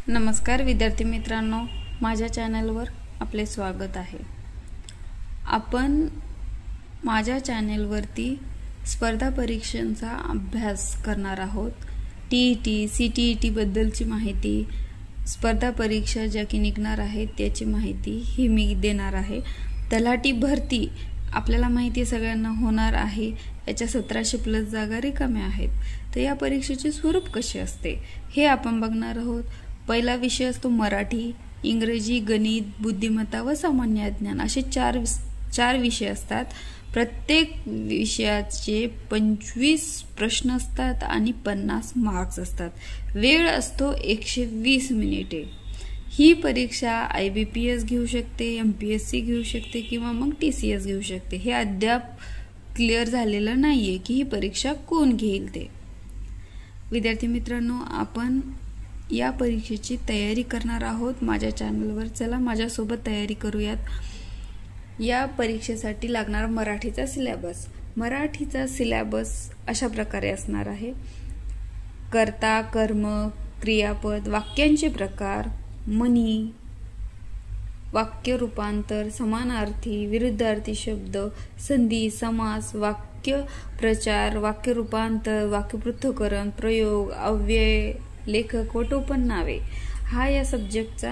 नमस्कार विद्यार्थी मित्रांनो, माझ्या चॅनलवर आपले स्वागत आहे। आपण माझ्या चॅनलवरती स्पर्धा परीक्षांचा अभ्यास करणार आहोत। टीईटी, सीटीईटी बद्दलची माहिती, स्पर्धा परीक्षा ज्या की निघणार आहेत त्याची माहिती ही मी देणार आहे। तलाठी भरती आपल्याला माहिती आहे सगळ्यांना होणार आहे। याच्या 1700+ जागा रिकाम्या आहेत। तर या परीक्षेचे स्वरूप कसे असते हे आपण बघणार आहोत। पहिला विषय असतो मराठी, इंग्रजी, गणित, बुद्धिमत्ता व सामान्य ज्ञान असे चार विषय असतात। प्रत्येक विषयाचे 25 प्रश्न असतात आणि 50 मार्क्स असतात। वेळ असतो 120 मिनिटे। ही परीक्षा IBPS घेऊ शकते, MPSC घेऊ शकते किंवा मग TCS घेऊ शकते। हे अद्याप क्लिअर झालेलं नाहीये की ही परीक्षा कोण घेईल ते। विद्यार्थी मित्रांनो, आपण या परीक्षेची तयारी करणार आहोत माझ्या चॅनलवर। चला माझ्यासोबत तयारी करूयात। या परीक्षेसाठी लागणार मराठीचा सिलेबस अशा प्रकारे असणार आहे। कर्ता, कर्म, क्रियापद, वाक्यांचे प्रकार, म्हणी, वाक्य रूपांतर, समानार्थी, विरुद्धार्थी शब्द, संधी, समास, वाक्य प्रचार, वाक्य रूपांतर, वाक्य पृथक्करण, प्रयोग, अव्यय, लेखक व टोपणनावे हा या सब्जेक्टचा